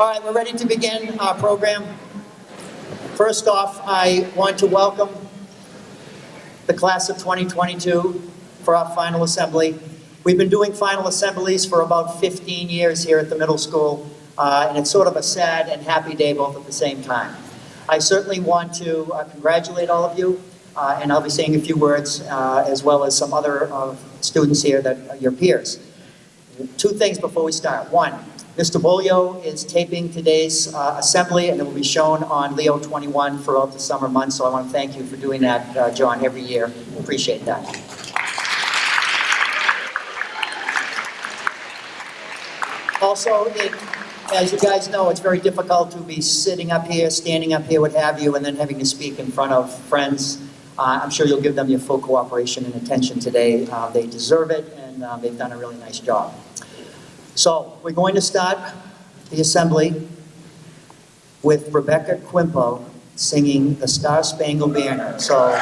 All right, we're ready to begin our program. First off, I want to welcome the class of 2022 for our final assembly. We've been doing final assemblies for about 15 years here at the middle school, and it's sort of a sad and happy day both at the same time. I certainly want to congratulate all of you, and I'll be saying a few words, as well as some other students here that are your peers. Two things before we start. One, Mr. Bolio is taping today's assembly, and it will be shown on Leo 21 throughout the summer months, so I want to thank you for doing that, John, every year. Appreciate that. Also, as you guys know, it's very difficult to be sitting up here, standing up here, what have you, and then having to speak in front of friends. I'm sure you'll give them your full cooperation and attention today. They deserve it, and they've done a really nice job. So we're going to start the assembly with Rebecca Quimpo singing the Star Spangled Banner. So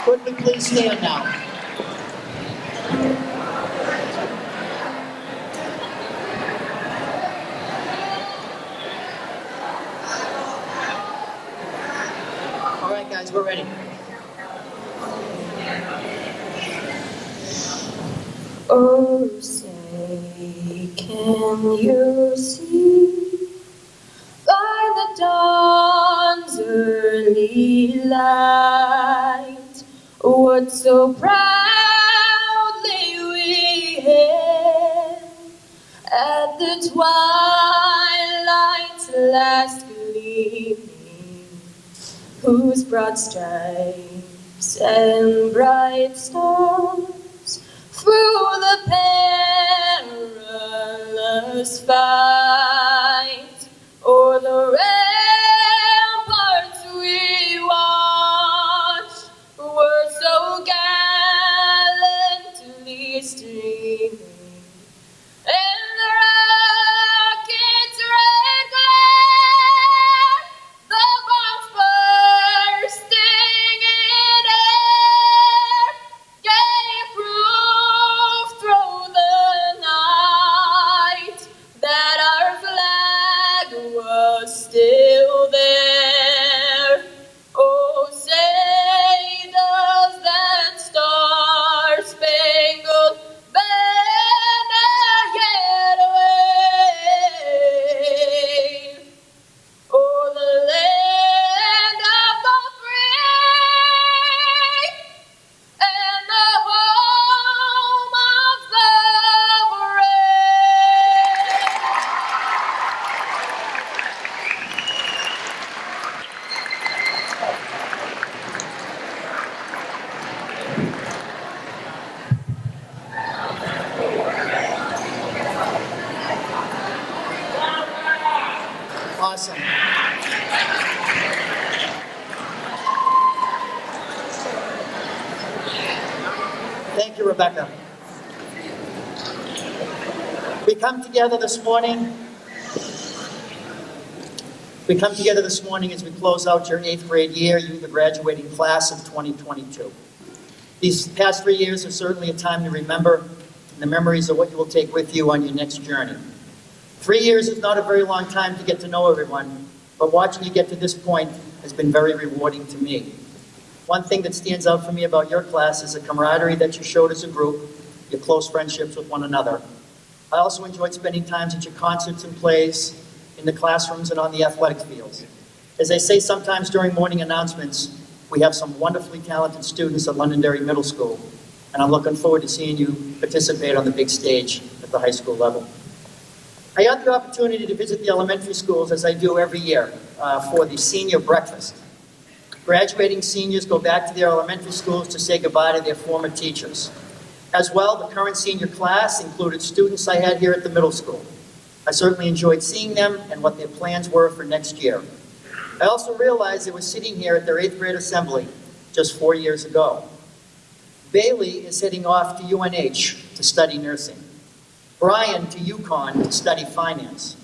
could we please stand now? All right, guys, we're ready. Oh, say, can you see by the dawn's early light what so proudly we hailed at the twilight's last gleaming, whose broad stripes and bright stars through the perilous fight, o'er the ramparts we watched, were so gallantly streaming, and the rocket's red glare, the bombs bursting in air, gave proof through the night that our flag was still there. Oh, say does that star-spangled banner yet wave o'er the land of the free and the home of the brave. Awesome. Thank you, Rebecca. We come together this morning as we close out your 8th grade year, you, the graduating class of 2022. These past 3 years are certainly a time to remember, and the memories are what you will take with you on your next journey. 3 years is not a very long time to get to know everyone, but watching you get to this point has been very rewarding to me. One thing that stands out for me about your class is the camaraderie that you showed as a group, your close friendships with one another. I also enjoyed spending times at your concerts and plays, in the classrooms and on the athletic fields. As I say sometimes during morning announcements, we have some wonderfully talented students at Londonderry Middle School, and I'm looking forward to seeing you participate on the big stage at the high school level. I had the opportunity to visit the elementary schools, as I do every year, for the senior breakfast. Graduating seniors go back to their elementary schools to say goodbye to their former teachers. As well, the current senior class included students I had here at the middle school. I certainly enjoyed seeing them and what their plans were for next year. I also realized they were sitting here at their 8th grade assembly just 4 years ago. Bailey is heading off to UNH to study nursing. Brian to UConn to study finance.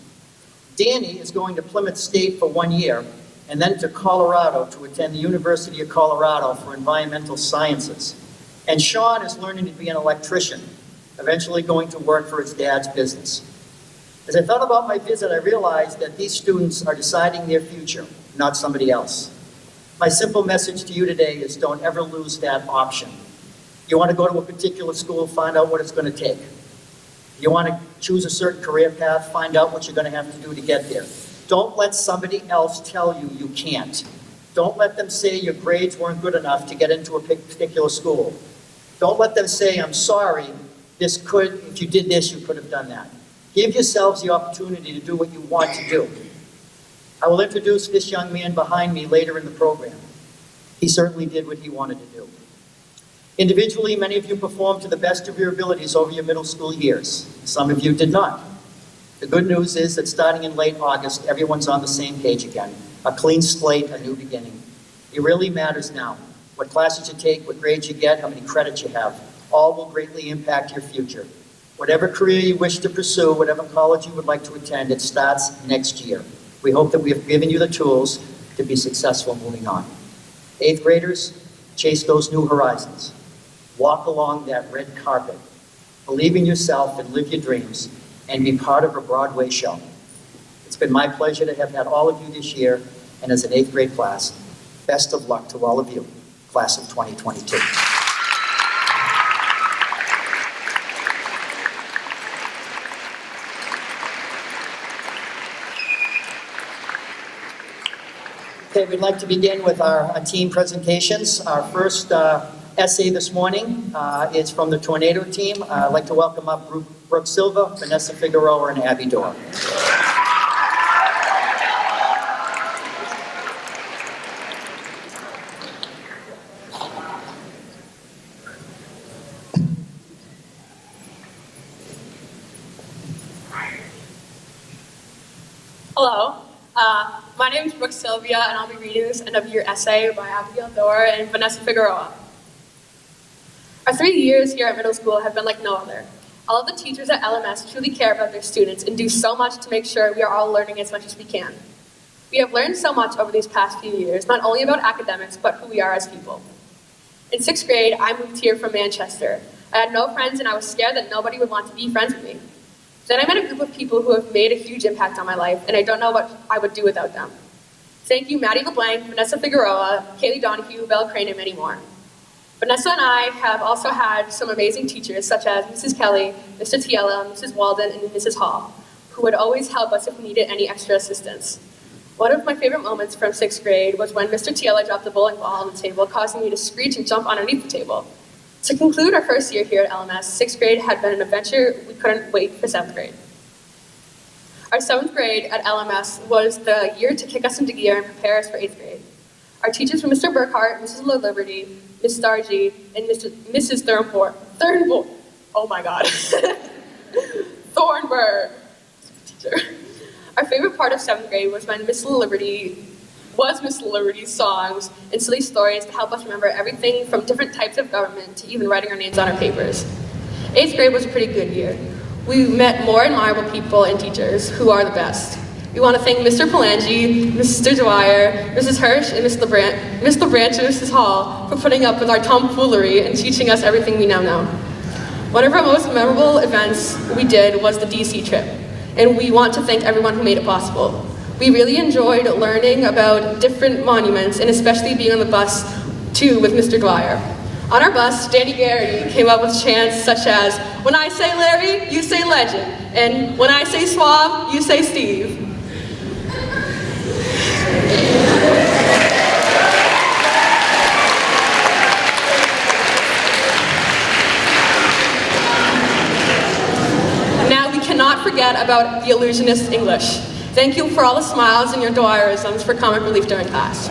Danny is going to Plymouth State for 1 year and then to Colorado to attend the University of Colorado for environmental sciences. And Sean is learning to be an electrician. eventually going to work for his dad's business. As I thought about my visit, I realized that these students are deciding their future, not somebody else. My simple message to you today is don't ever lose that option. You want to go to a particular school, find out what it's going to take. You want to choose a certain career path, find out what you're going to have to do to get there. Don't let somebody else tell you you can't. Don't let them say your grades weren't good enough to get into a particular school. Don't let them say, I'm sorry, if you did this, you could have done that. Give yourselves the opportunity to do what you want to do. I will introduce this young man behind me later in the program. He certainly did what he wanted to do. Individually, many of you performed to the best of your abilities over your middle school years. Some of you did not. The good news is that starting in late August, everyone's on the same page again. A clean slate, a new beginning. It really matters now. What classes you take, what grades you get, how many credits you have, all will greatly impact your future. Whatever career you wish to pursue, whatever college you would like to attend, it starts next year. We hope that we have given you the tools to be successful moving on. 8th graders, chase those new horizons. Walk along that red carpet. Believe in yourself and live your dreams and be part of a Broadway show. It's been my pleasure to have had all of you this year, and as an 8th grade class, best of luck to all of you, class of 2022. Okay, we'd like to begin with our team presentations. Our first essay this morning is from the Tornado team. I'd like to welcome up Brooke Silva, Vanessa Figueroa, and Abby Dorr. Hello, my name is Brooke Sylvia, and I'll be reading this end-of-year essay by Abigail Dorr and Vanessa Figueroa. Our 3 years here at middle school have been like no other. All of the teachers at LMS truly care about their students and do so much to make sure we are all learning as much as we can. We have learned so much over these past few years, not only about academics, but who we are as people. In 6th grade, I moved here from Manchester. I had no friends, and I was scared that nobody would want to be friends with me. Then I met a group of people who have made a huge impact on my life, and I don't know what I would do without them. Thank you, Maddie LeBlanc, Vanessa Figueroa, Kaylee Donahue, Belle Crane, and many more. Vanessa and I have also had some amazing teachers, such as Mrs. Kelly, Mr. Tiella, Mrs. Walden, and Mrs. Hall, who would always help us if we needed any extra assistance. One of my favorite moments from 6th grade was when Mr. Tiella dropped the bowling ball on the table, causing me to screech and jump underneath the table. To conclude our first year here at LMS, 6th grade had been an adventure we couldn't wait for 7th grade. Our 7th grade at LMS was the year to kick us into gear and prepare us for 8th grade. Our teachers were Mr. Burkhart, Mrs. La Liberty, Ms. Stargy, and Mrs. Thornburg. Oh my God. Thornburg. Teacher. Our favorite part of 7th grade was when Miss Liberty's songs and silly stories to help us remember everything from different types of government to even writing our names on our papers. 8th grade was a pretty good year. We met more admirable people and teachers who are the best. We want to thank Mr. Palangi, Mr. Dwyer, Mrs. Hirsch, and Miss LeBranch and Mrs. Hall for putting up with our tomfoolery and teaching us everything we now know. One of our most memorable events we did was the DC trip, and we want to thank everyone who made it possible. We really enjoyed learning about different monuments, and especially being on the bus, too, with Mr. Dwyer. On our bus, Danny Gary came up with chants such as, "When I say Larry, you say legend," and "When I say suave, you say Steve." Now, we cannot forget about the illusionist English. Thank you for all the smiles and your Dwyerisms for comic relief during class.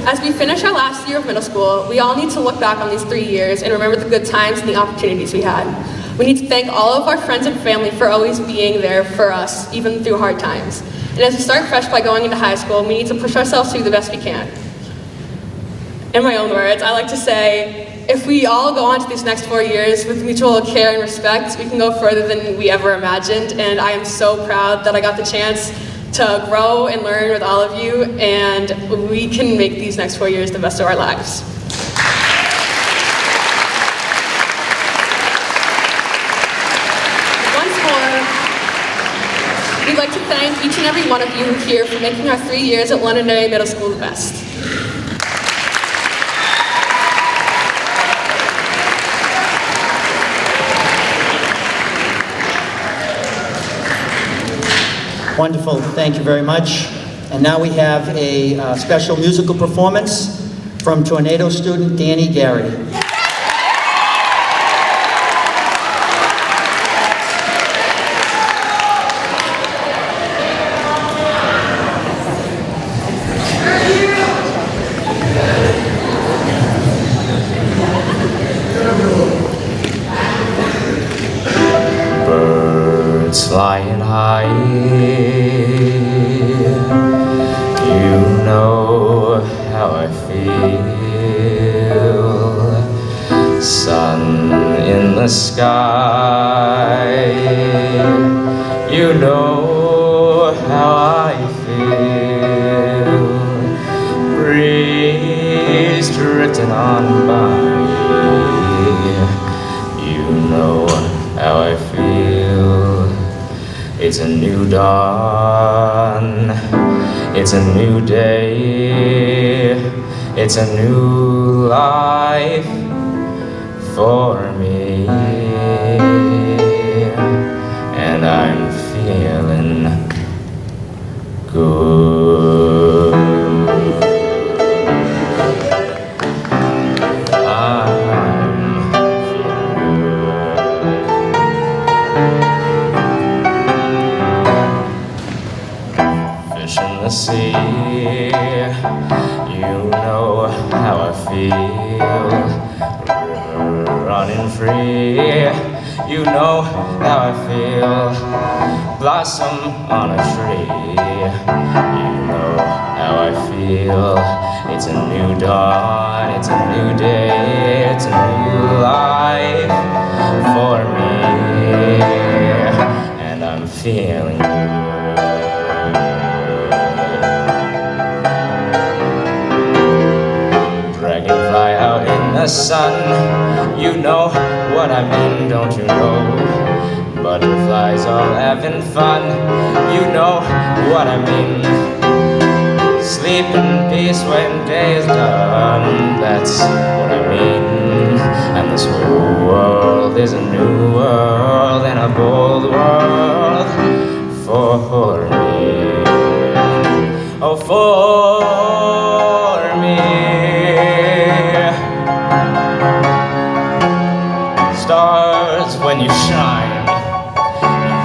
As we finish our last year of middle school, we all need to look back on these 3 years and remember the good times and the opportunities we had. We need to thank all of our friends and family for always being there for us, even through hard times. And as we start fresh by going into high school, we need to push ourselves through the best we can. In my own words, I like to say, if we all go on to these next 4 years with mutual care and respect, we can go further than we ever imagined, and I am so proud that I got the chance to grow and learn with all of you, and we can make these next 4 years the best of our lives. We'd like to thank each and every one of you here for making our 3 years at Londonderry Middle School the best. Wonderful, thank you very much. And now we have a special musical performance from Tornado student Danny Garrity. Birds flying high, you know how I feel. Sun in the sky, you know how I feel. Breeze drifting on by, you know how I feel. It's a new dawn, it's a new day, it's a new life for me, and I'm feeling good. See, you know how I feel. Running free, you know how I feel. Blossom on a tree, you know how I feel. It's a new dawn, it's a new day, it's a new life for me, and I'm feeling good. Dragonfly out in the sun, you know what I mean, don't you know? Butterflies all having fun, you know what I mean. Sleep in peace when day is done, that's what I mean. And this whole world is a new world and a bold world for me. Oh, for me. Stars when you shine,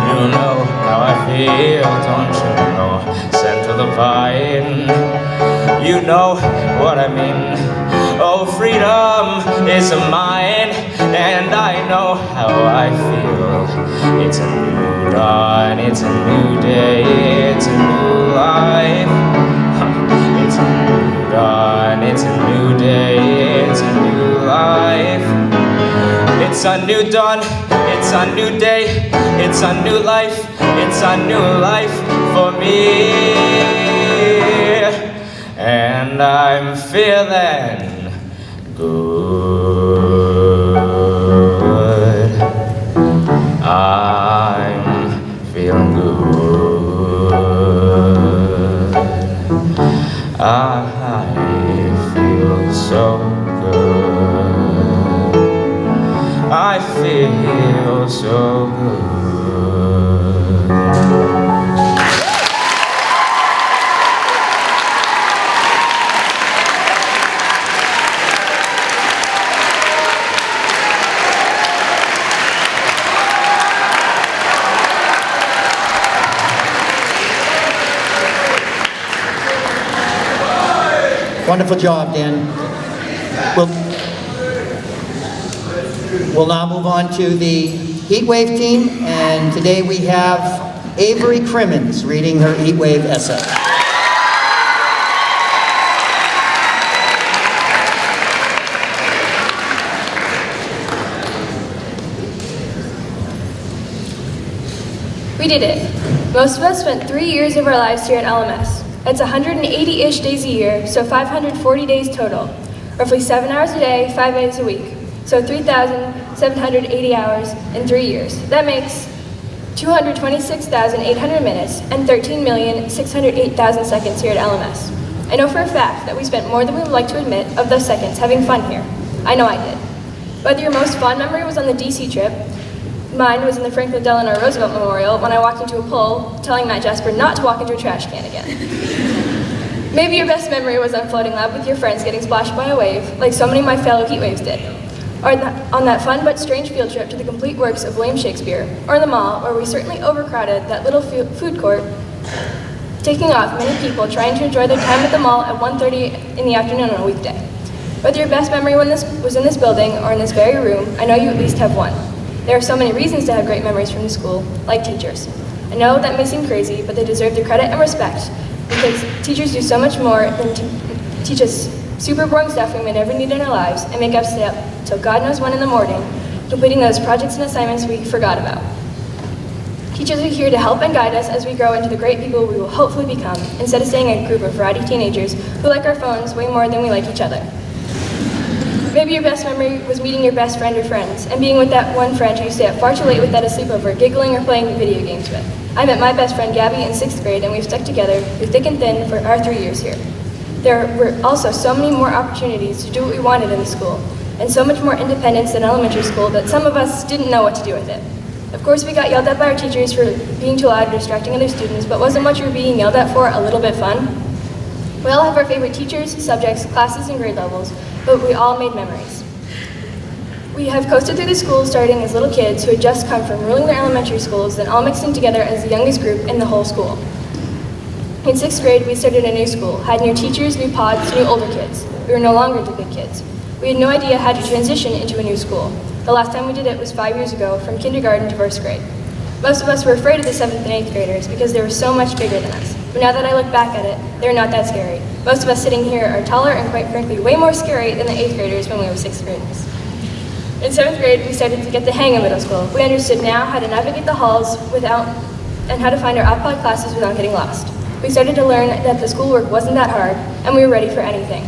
you know how I feel, don't you know? Scent of the vine, you know what I mean. Oh, freedom is mine, and I know how I feel. It's a new dawn, it's a new day, it's a new life. It's a new dawn, it's a new day, it's a new life. It's a new dawn, it's a new day, it's a new life, it's a new life for me. And I'm feeling good. I'm feeling good. I feel so good. I feel so good. Wonderful job, Dan. We'll now move on to the Heat Wave team, and today we have Avery Crimmins reading her Heat Wave essay. We did it. Most of us spent 3 years of our lives here at LMS. It's 180-ish days a year, so 540 days total. Roughly 7 hours a day, 5 days a week. So 3,780 hours in 3 years. That makes 226,800 minutes, and 13,608,000 seconds here at LMS. I know for a fact that we spent more than we would like to admit of those seconds having fun here. I know I did. Whether your most fond memory was on the DC trip, mine was in the Franklin Delano Roosevelt Memorial when I walked into a pool telling Matt Jasper not to walk into a trash can again. Maybe your best memory was on Floating Lab with your friends getting splashed by a wave, like so many of my fellow heat waves did. Or on that fun but strange field trip to the complete works of William Shakespeare, or in the mall, where we certainly overcrowded that little food court, taking off many people trying to enjoy their time at the mall at 1:30 in the afternoon on a weekday. Whether your best memory was in this building or in this very room, I know you at least have one. There are so many reasons to have great memories from the school, like teachers. I know that may seem crazy, but they deserve the credit and respect because teachers do so much more than teach us super boring stuff we may never need in our lives and make us stay up till God knows when in the morning, completing those projects and assignments we forgot about. Teachers are here to help and guide us as we grow into the great people we will hopefully become, instead of staying a group of bratty teenagers who like our phones way more than we like each other. Maybe your best memory was meeting your best friend or friends, and being with that one friend who you stay up far too late with at a sleepover, giggling or playing video games with. I met my best friend Gabby in 6th grade, and we've stuck together through thick and thin for our 3 years here. There were also so many more opportunities to do what we wanted in the school, and so much more independence than elementary school that some of us didn't know what to do with it. Of course, we got yelled at by our teachers for being too loud or distracting other students, but wasn't what you were being yelled at for a little bit fun? We all have our favorite teachers, subjects, classes, and grade levels, but we all made memories. We have coasted through the school starting as little kids who had just come from ruling their elementary schools, then all mixing together as the youngest group in the whole school. In 6th grade, we started a new school, had new teachers, new pods, new older kids. We were no longer the big kids. We had no idea how to transition into a new school. The last time we did it was 5 years ago, from kindergarten to 1st grade. Most of us were afraid of the 7th and 8th graders because they were so much bigger than us. But now that I look back at it, they're not that scary. Most of us sitting here are taller and quite frankly way more scary than the 8th graders when we were 6th graders. In 7th grade, we started to get the hang of middle school. We understood now how to navigate the halls and how to find our outpod classes without getting lost. We started to learn that the schoolwork wasn't that hard, and we were ready for anything.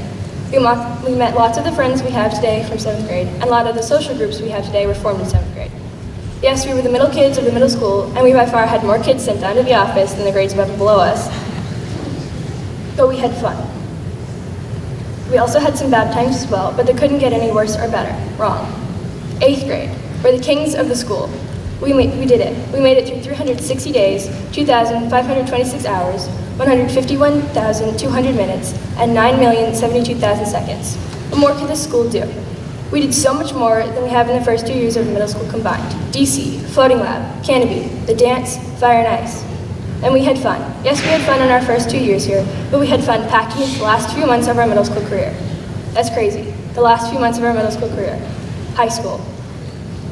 We met lots of the friends we have today from 7th grade, and a lot of the social groups we have today were formed in 7th grade. Yes, we were the middle kids of the middle school, and we by far had more kids sent down to the office than the grades above and below us. But we had fun. We also had some bad times as well, but they couldn't get any worse or better. Wrong. 8th grade. We're the kings of the school. We did it. We made it through 360 days, 2,526 hours, 151,200 minutes, and 9,072,000 seconds. What more could this school do? We did so much more than we have in the first 2 years of middle school combined. DC, Floating Lab, Canopy, the dance, Fire and Ice. And we had fun. Yes, we had fun in our first 2 years here, but we had fun packing into the last few months of our middle school career. That's crazy. The last few months of our middle school career. High school.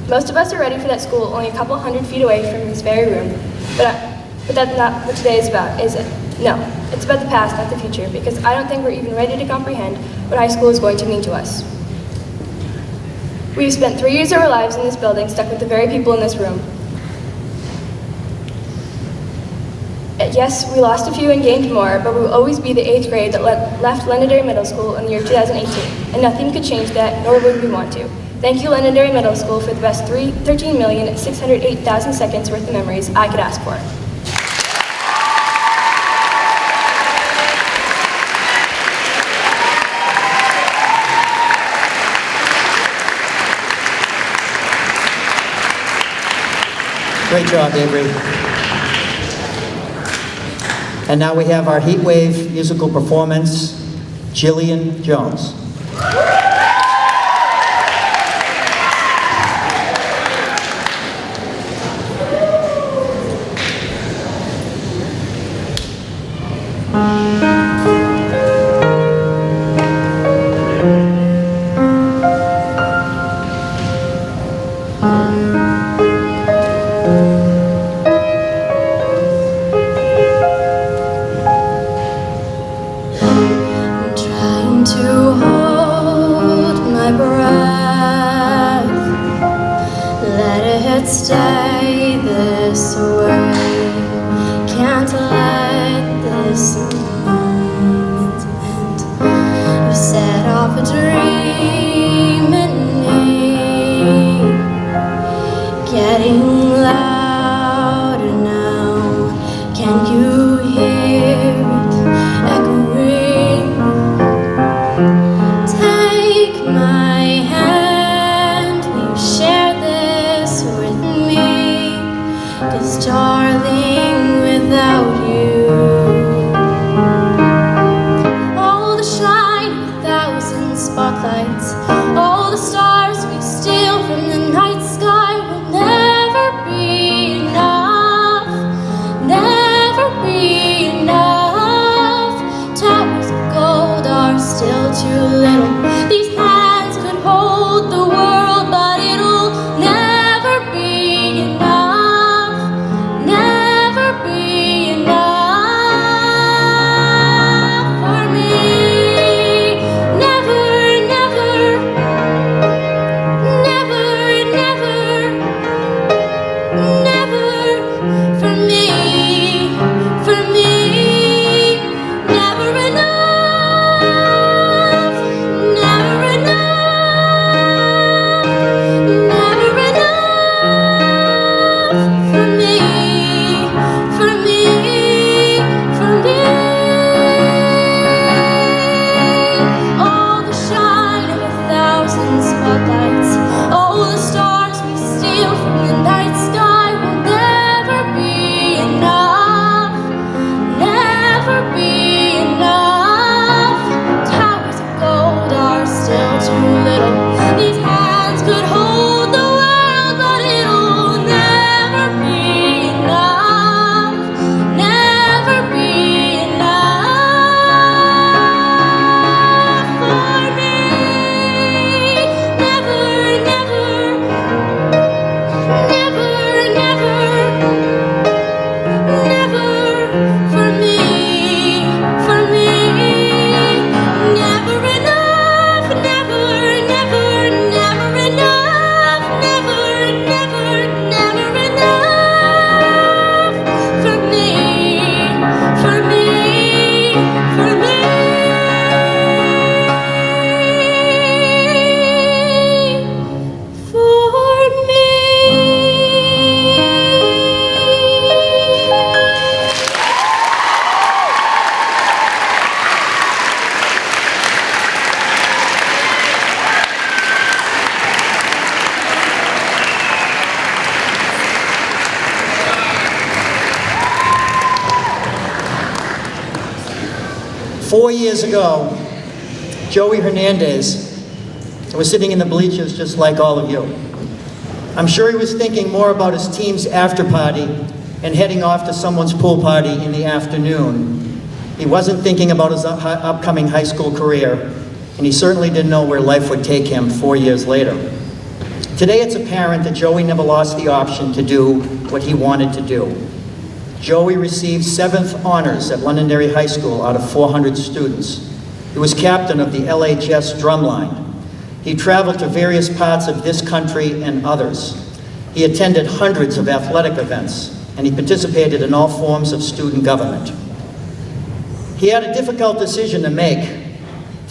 Most of us are ready for that school only a couple hundred feet away from this very room, but that's not what today is about, is it? No, it's about the past, not the future, because I don't think we're even ready to comprehend what high school is going to mean to us. We've spent 3 years of our lives in this building, stuck with the very people in this room. Yes, we lost a few and gained more, but we will always be the 8th grade that left Londonderry Middle School in the year 2018, and nothing could change that, nor would we want to. Thank you, Londonderry Middle School, for the best 13,608,000 seconds worth of memories I could ask for. Great job, Avery. And now we have our Heat Wave musical performance, Jillian Jones. Trying to hold hear it echoing. Take my hand, will you share this with me? 'Cause darling, without you, all the shine of a thousand spotlights, all the stars we steal from the night sky will never be enough, never be enough. Towers of gold are still too little. These hands could hold the world, but it'll never be enough, never be enough for me. Never, never, never, never, never for me, for me. Never enough, never enough, never enough for me, for me, for me. All the shine of a thousand spotlights, all the stars we steal from the night sky will never be enough, never be enough. Towers of gold are still too little. These hands could hold the world, but it'll never be enough, never be enough for me. Never, never, never, never, never for me, for me. Never enough, never, never, never enough, never, never, never enough for me, for me, for me. For me. Four years ago, Joey Hernandez was sitting in the bleachers just like all of you. I'm sure he was thinking more about his team's after party and heading off to someone's pool party in the afternoon. He wasn't thinking about his upcoming high school career, and he certainly didn't know where life would take him 4 years later. Today it's apparent that Joey never lost the option to do what he wanted to do. Joey received 7th honors at Londonderry High School out of 400 students. He was captain of the LHS drumline. He traveled to various parts of this country and others. He attended hundreds of athletic events, and he participated in all forms of student government. He had a difficult decision to make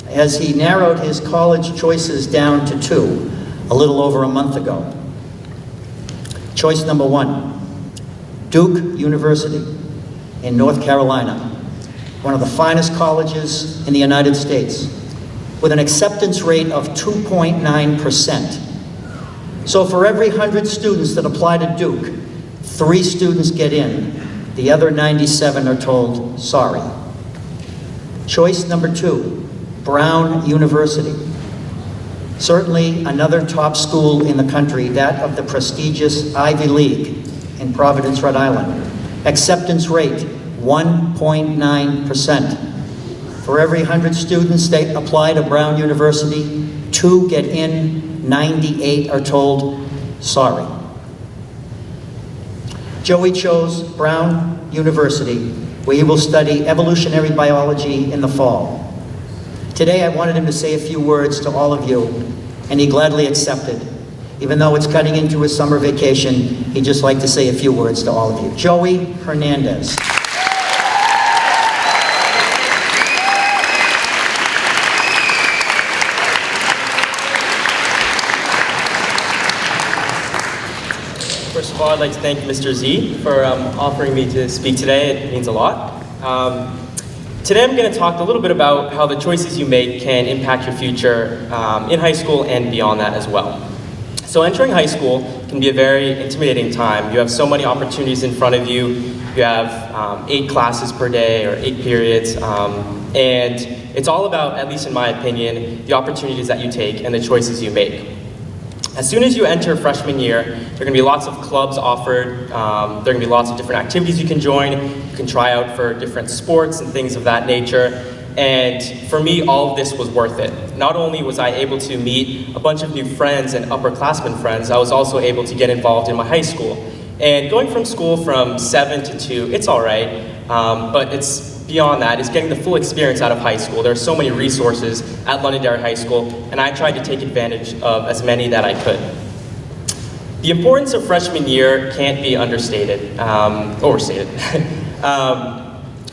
as he narrowed his college choices down to 2 a little over a month ago. Choice number 1. Duke University in North Carolina, one of the finest colleges in the United States, with an acceptance rate of 2.9%. So for every 100 students that apply to Duke, 3 students get in. The other 97 are told, sorry. Choice number 2, Brown University. Certainly another top school in the country, that of the prestigious Ivy League in Providence, Rhode Island. Acceptance rate, 1.9%. For every 100 students that apply to Brown University, 2 get in, 98 are told, sorry. Joey chose Brown University, where he will study evolutionary biology in the fall. Today I wanted him to say a few words to all of you, and he gladly accepted. Even though it's cutting into his summer vacation, he'd just like to say a few words to all of you. Joey Hernandez. First of all, I'd like to thank Mr. Z for offering me to speak today. It means a lot. Today I'm going to talk a little bit about how the choices you make can impact your future in high school and beyond that as well. So entering high school can be a very intimidating time. You have so many opportunities in front of you. You have 8 classes per day or 8 periods. And it's all about, at least in my opinion, the opportunities that you take and the choices you make. As soon as you enter freshman year, there are going to be lots of clubs offered. There are going to be lots of different activities you can join. You can try out for different sports and things of that nature. And for me, all of this was worth it. Not only was I able to meet a bunch of new friends and upperclassmen friends, I was also able to get involved in my high school. And going from school from 7 to 2, it's all right, but it's beyond that, is getting the full experience out of high school. There are so many resources at Londonderry High School, and I tried to take advantage of as many that I could. The importance of freshman year can't be understated, overstated.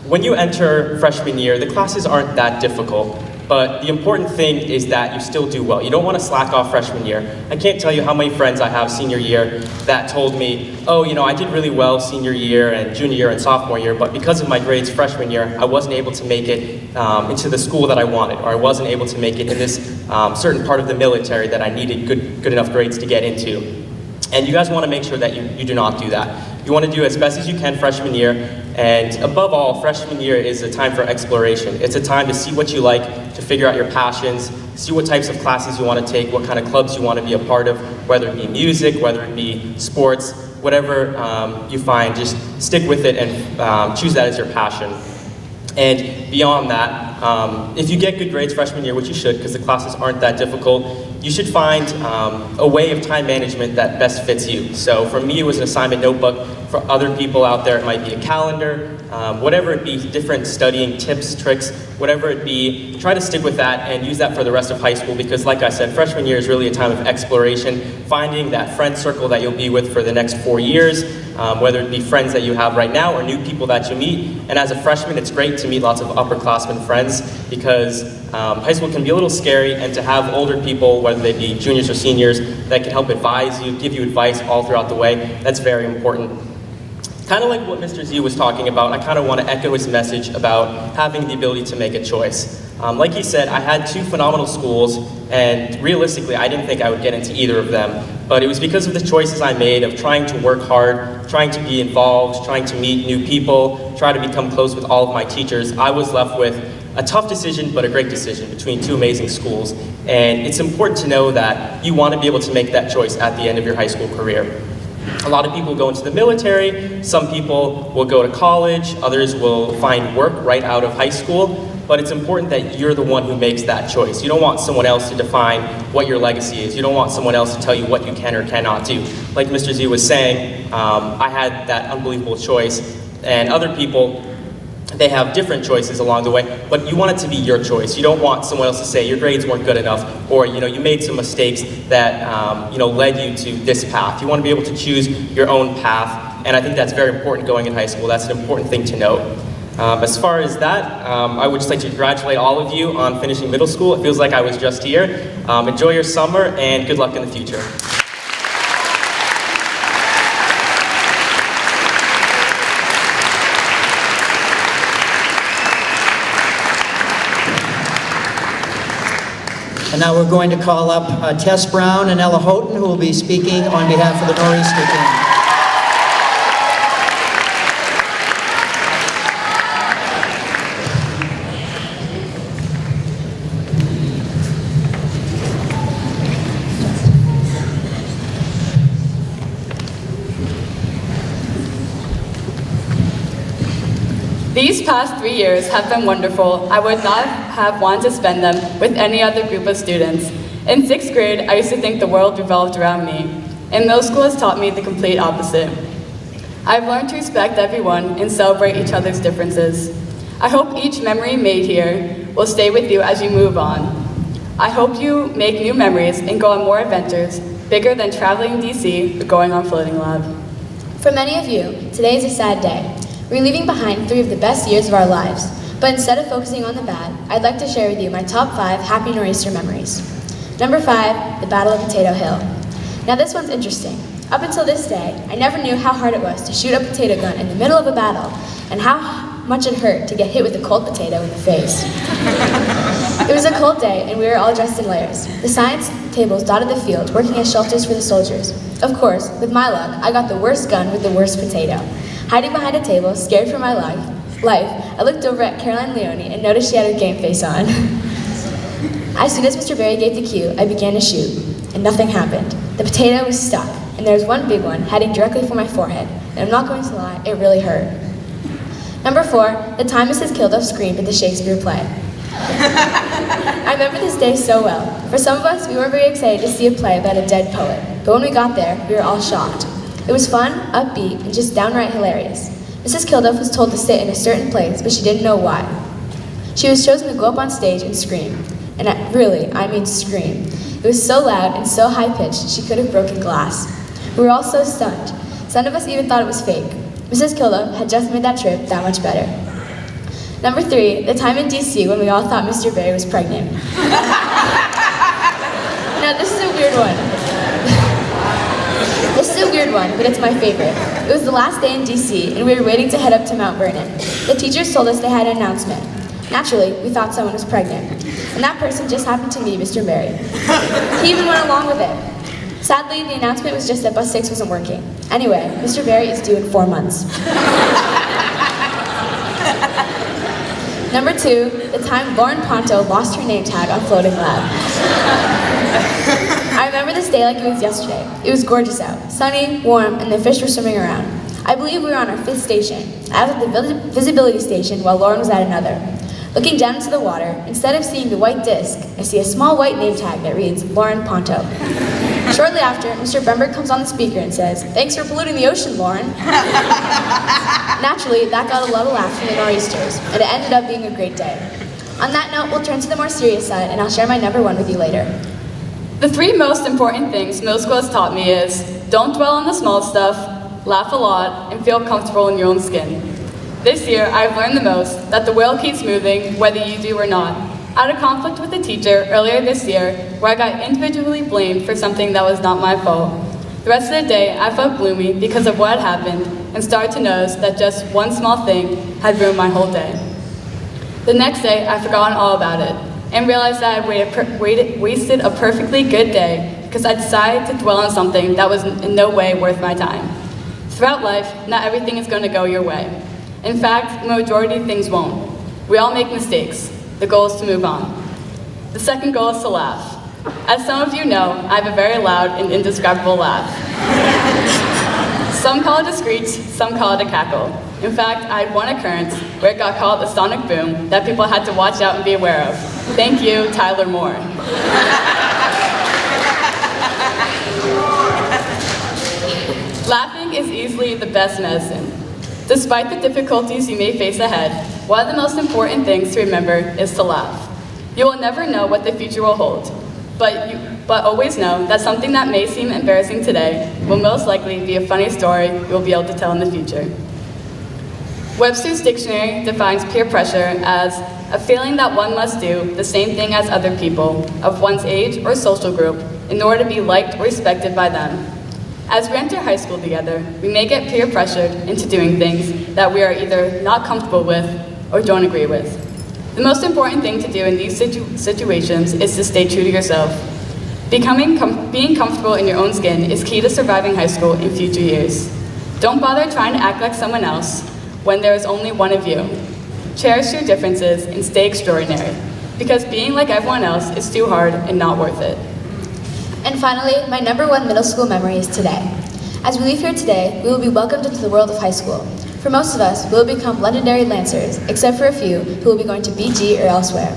When you enter freshman year, the classes aren't that difficult, but the important thing is that you still do well. You don't want to slack off freshman year. I can't tell you how many friends I have senior year that told me, oh, you know, I did really well senior year and junior year and sophomore year, but because of my grades freshman year, I wasn't able to make it into the school that I wanted, or I wasn't able to make it in this certain part of the military that I needed good enough grades to get into. And you guys want to make sure that you do not do that. You want to do as best as you can freshman year, and above all, freshman year is a time for exploration. It's a time to see what you like, to figure out your passions, see what types of classes you want to take, what kind of clubs you want to be a part of, whether it be music, whether it be sports, whatever you find, just stick with it and choose that as your passion. And beyond that, if you get good grades freshman year, which you should because the classes aren't that difficult, you should find a way of time management that best fits you. So for me, it was an assignment notebook. For other people out there, it might be a calendar, whatever it be, different studying tips, tricks, whatever it be, try to stick with that and use that for the rest of high school because like I said, freshman year is really a time of exploration, finding that friend circle that you'll be with for the next 4 years, whether it be friends that you have right now or new people that you meet. And as a freshman, it's great to meet lots of upperclassmen friends because high school can be a little scary, and to have older people, whether they be juniors or seniors, that can help advise you, give you advice all throughout the way, that's very important. Kind of like what Mr. Z was talking about, I kind of want to echo his message about having the ability to make a choice. Like he said, I had 2 phenomenal schools, and realistically, I didn't think I would get into either of them. But it was because of the choices I made of trying to work hard, trying to be involved, trying to meet new people, try to become close with all of my teachers. I was left with a tough decision, but a great decision between 2 amazing schools. And it's important to know that you want to be able to make that choice at the end of your high school career. A lot of people go into the military, some people will go to college, others will find work right out of high school, but it's important that you're the one who makes that choice. You don't want someone else to define what your legacy is. You don't want someone else to tell you what you can or cannot do. Like Mr. Z was saying, I had that unbelievable choice, and other people, they have different choices along the way, but you want it to be your choice. You don't want someone else to say your grades weren't good enough, or you made some mistakes that led you to this path. You want to be able to choose your own path, and I think that's very important going in high school. That's an important thing to note. As far as that, I would just like to congratulate all of you on finishing middle school. It feels like I was just here. Enjoy your summer, and good luck in the future. And now we're going to call up Tess Brown and Ella Houghton, who will be speaking on behalf of the Nor'easter team. These past 3 years have been wonderful. I would not have wanted to spend them with any other group of students. In 6th grade, I used to think the world revolved around me, and middle school has taught me the complete opposite. I've learned to respect everyone and celebrate each other's differences. I hope each memory made here will stay with you as you move on. I hope you make new memories and go on more adventures, bigger than traveling DC or going on floating lab. For many of you, today is a sad day. We're leaving behind 3 of the best years of our lives, but instead of focusing on the bad, I'd like to share with you my top 5 happy Nor'easter memories. Number 5, the Battle of Potato Hill. Now this one's interesting. Up until this day, I never knew how hard it was to shoot a potato gun in the middle of a battle, and how much it hurt to get hit with a cold potato in the face. It was a cold day, and we were all dressed in layers. The science tables dotted the field, working as shelters for the soldiers. Of course, with my luck, I got the worst gun with the worst potato. Hiding behind a table, scared for my life, I looked over at Caroline Leone and noticed she had her game face on. As soon as Mr. Berry gave the cue, I began to shoot, and nothing happened. The potato was stuck, and there was one big one heading directly for my forehead, and I'm not going to lie, it really hurt. Number 4, the time Mrs. Kilduff screamed at the Shakespeare play. I remember this day so well. For some of us, we were very excited to see a play about a dead poet, but when we got there, we were all shocked. It was fun, upbeat, and just downright hilarious. Mrs. Kilduff was told to sit in a certain place, but she didn't know why. She was chosen to go up on stage and scream. And I mean scream. It was so loud and so high-pitched, she could have broken glass. We were all so stunned. Some of us even thought it was fake. Mrs. Kilduff had just made that trip that much better. Number 3, the time in DC when we all thought Mr. Berry was pregnant. Now this is a weird one. This is a weird one, but it's my favorite. It was the last day in DC, and we were waiting to head up to Mount Vernon. The teachers told us they had an announcement. Naturally, we thought someone was pregnant. And that person just happened to be Mr. Berry. He even went along with it. Sadly, the announcement was just that bus 6 wasn't working. Anyway, Mr. Berry is due in 4 months. Number 2, the time Lauren Ponto lost her name tag on Floating Lab. I remember this day like it was yesterday. It was gorgeous out, sunny, warm, and the fish were swimming around. I believe we were on our 5th station. I was at the visibility station while Lauren was at another. Looking down into the water, instead of seeing the white disc, I see a small white name tag that reads Lauren Ponto. Shortly after, Mr. Bremberg comes on the speaker and says, "Thanks for polluting the ocean, Lauren." Naturally, that got a lot of laughs from the Nor'easters, and it ended up being a great day. On that note, we'll turn to the more serious side, and I'll share my number 1 with you later. The 3 most important things middle school has taught me is don't dwell on the small stuff, laugh a lot, and feel comfortable in your own skin. This year, I've learned the most that the world keeps moving, whether you do or not. I had a conflict with a teacher earlier this year where I got individually blamed for something that was not my fault. The rest of the day, I felt gloomy because of what had happened and started to notice that just one small thing had ruined my whole day. The next day, I forgot all about it and realized that I wasted a perfectly good day because I decided to dwell on something that was in no way worth my time. Throughout life, not everything is going to go your way. In fact, the majority of things won't. We all make mistakes. The goal is to move on. The second goal is to laugh. As some of you know, I have a very loud and indescribable laugh. Some call it a screech, some call it a cackle. In fact, I had one occurrence where it got called a sonic boom that people had to watch out and be aware of. Thank you, Tyler Moore. Laughing is easily the best medicine. Despite the difficulties you may face ahead, one of the most important things to remember is to laugh. You will never know what the future will hold, but always know that something that may seem embarrassing today will most likely be a funny story you will be able to tell in the future. Webster's dictionary defines peer pressure as a feeling that one must do the same thing as other people of one's age or social group in order to be liked or respected by them. As we enter high school together, we may get peer pressured into doing things that we are either not comfortable with or don't agree with. The most important thing to do in these situations is to stay true to yourself. Being comfortable in your own skin is key to surviving high school in future years. Don't bother trying to act like someone else when there is only one of you. Cherish your differences and stay extraordinary, because being like everyone else is too hard and not worth it. And finally, my number 1 middle school memory is today. As we leave here today, we will be welcomed into the world of high school. For most of us, we will become Londonderry Lancers, except for a few who will be going to BG or elsewhere.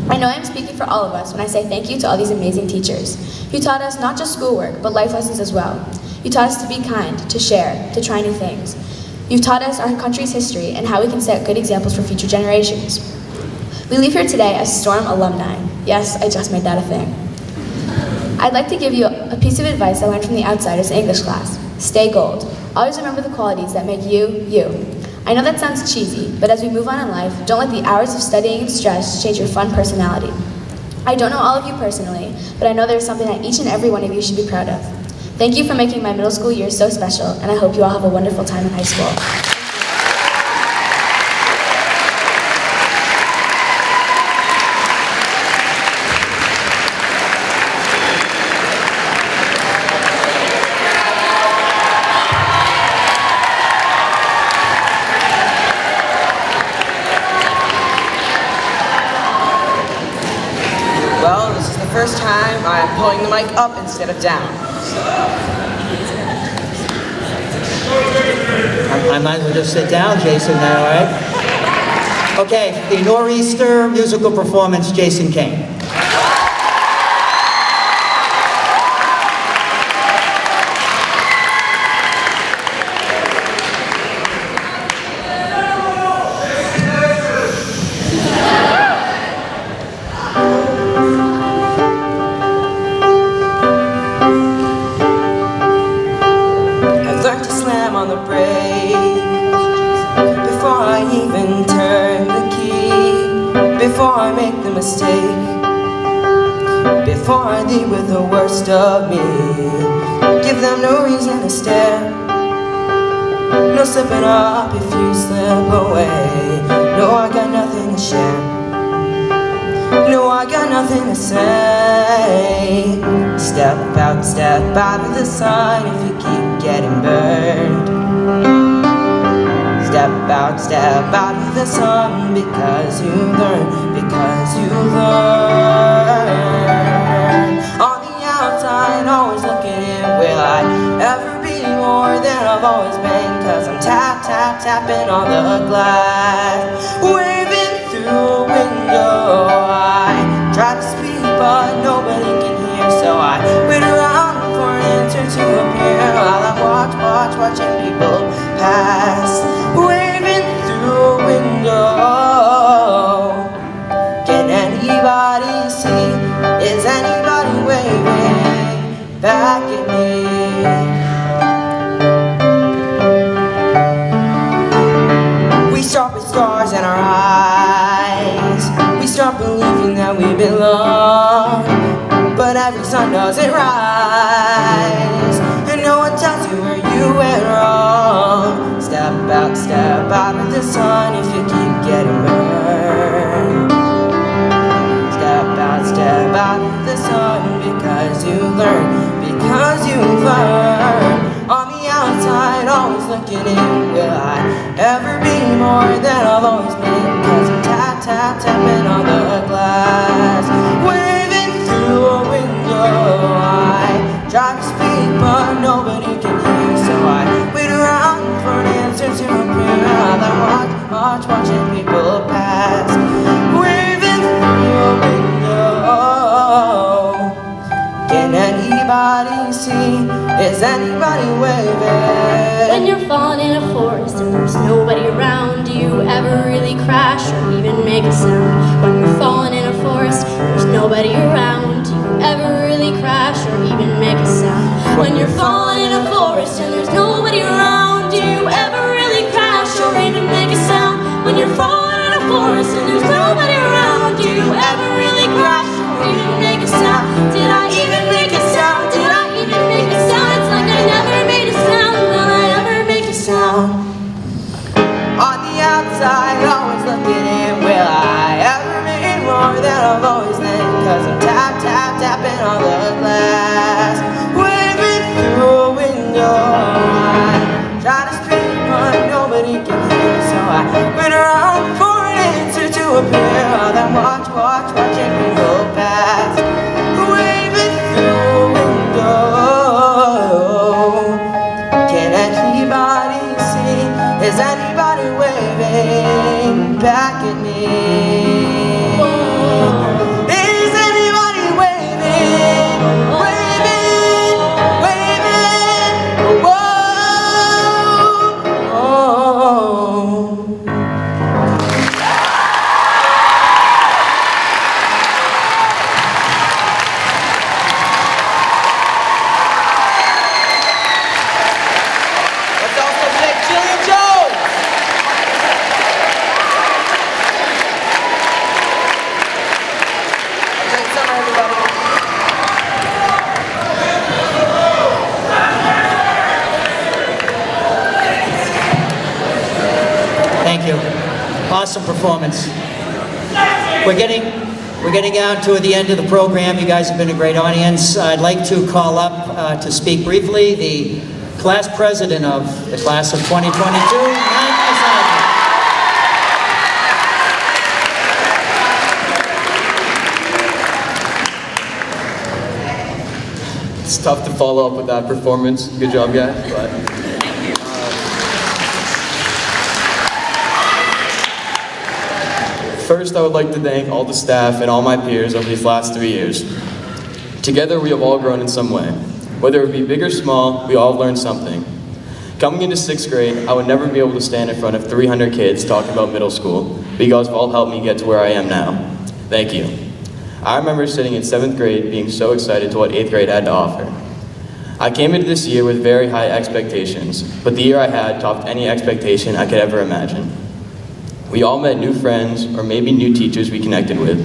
I know I am speaking for all of us when I say thank you to all these amazing teachers. You taught us not just schoolwork, but life lessons as well. You taught us to be kind, to share, to try new things. You've taught us our country's history and how we can set good examples for future generations. We leave here today as Storm alumni. Yes, I just made that a thing. I'd like to give you a piece of advice I learned from the Outsiders English class. Stay gold. Always remember the qualities that make you, you. I know that sounds cheesy, but as we move on in life, don't let the hours of studying and stress change your fun personality. I don't know all of you personally, but I know there's something that each and every one of you should be proud of. Thank you for making my middle school years so special, and I hope you all have a wonderful time in high school. I'm pulling the mic up instead of down. I might as well just sit down, Jason, now, all right? Okay, the Nor'easter musical performance, Jason Kane. I've learned to slam on the brakes before I even turn the key, before I make the mistake, before I leave with the worst of me. Give them no reason to stare, no slipping up if you slip away. No, I got nothing to share, no, I got nothing to say. Step out of the sun if you keep getting burned. Step out of the sun because you learn, On the outside, always looking in, will I ever be more than I've always been? Cause I'm tapping on the glass, waving through a window. I try to speak but nobody can hear, so I wait around for an answer to appear while I watching people pass, waving through a window. Can anybody see? Is anybody waving back at me? We start with stars in our eyes, we start believing that we belong, but every sun doesn't rise, and no one tells you where you went wrong. Step out of the sun if you keep getting burned. Step out of the sun because you learn, On the outside, always looking in, will I ever be more than I've always been? Cause I'm tapping on the glass, waving through a window. I try to speak but nobody can hear, so I wait around for an answer to appear while I watching people pass, waving through a window. Can anybody see? Is anybody waving? When you're falling in a forest and there's nobody around, do you ever really crash or even make a sound? When you're falling in a forest and there's nobody around, do you ever really crash or even make a sound? When you're falling in a forest and there's nobody around, do you ever really crash or even make a sound? When you're falling in a forest and there's nobody around, do you ever really crash or even make a sound? Did I even make a sound? Did I even make a sound? It's like I never made a sound. Will I ever make a sound? On the outside, always looking in, will I ever be more than I've always been? Cause I'm tapping on the glass, waving through a window. I try to speak but nobody can hear, so I wait around for an answer to appear while I watching people pass, waving through a window. Can anybody see? Is anybody waving back at me? Is anybody waving? Let's also thank Jillian Jones. Great summer, everybody. Thank you. Awesome performance. We're getting down to the end of the program. You guys have been a great audience. I'd like to call up to speak briefly the class president of the class of 2022. It's tough to follow up with that performance. Good job, guys. But, first, I would like to thank all the staff and all my peers over these last 3 years. Together, we have all grown in some way. Whether it be big or small, we all learned something. Coming into 6th grade, I would never be able to stand in front of 300 kids talking about middle school, but you guys have all helped me get to where I am now. Thank you. I remember sitting in 7th grade being so excited to what 8th grade had to offer. I came into this year with very high expectations, but the year I had topped any expectation I could ever imagine. We all met new friends, or maybe new teachers we connected with.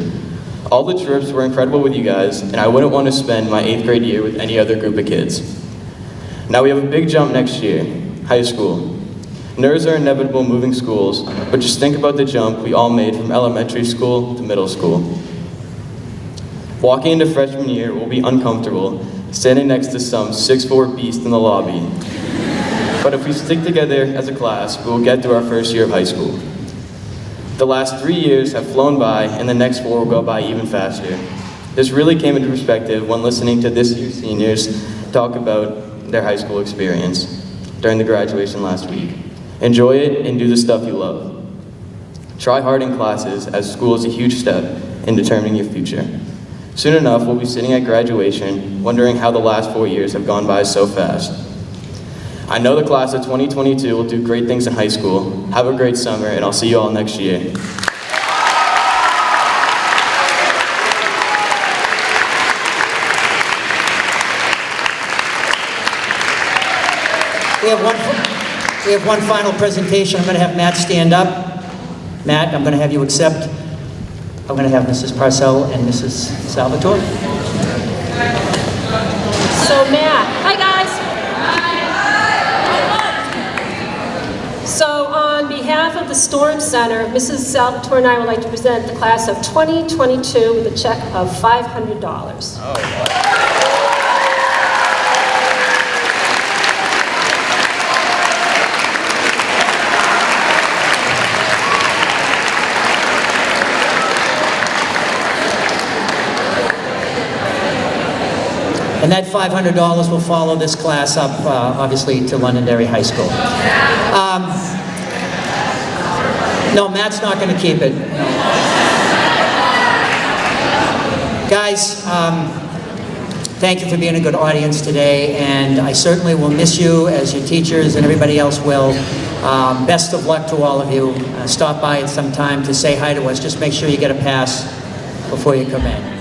All the trips were incredible with you guys, and I wouldn't want to spend my 8th grade year with any other group of kids. Now we have a big jump next year, high school. Nerds are inevitable moving schools, but just think about the jump we all made from elementary school to middle school. Walking into freshman year will be uncomfortable, standing next to some 6'4" beast in the lobby. But if we stick together as a class, we will get through our first year of high school. The last 3 years have flown by, and the next 4 will go by even faster. This really came into perspective when listening to this year's seniors talk about their high school experience during the graduation last week. Enjoy it and do the stuff you love. Try hard in classes, as school is a huge step in determining your future. Soon enough, we'll be sitting at graduation, wondering how the last 4 years have gone by so fast. I know the class of 2022 will do great things in high school. Have a great summer, and I'll see you all next year. We have one final presentation. I'm going to have Matt stand up. Matt, I'm going to have you accept. I'm going to have Mrs. Parcell and Mrs. Salvatore. So Matt, hi guys. So on behalf of the Storm Center, Mrs. Salvatore and I would like to present the class of 2022 with a check of $500. And that $500 will follow this class up, obviously, to Londonderry High School. No, Matt's not going to keep it. No. Guys, thank you for being a good audience today, and I certainly will miss you as your teachers and everybody else will. Best of luck to all of you. Stop by at some time to say hi to us. Just make sure you get a pass before you come in.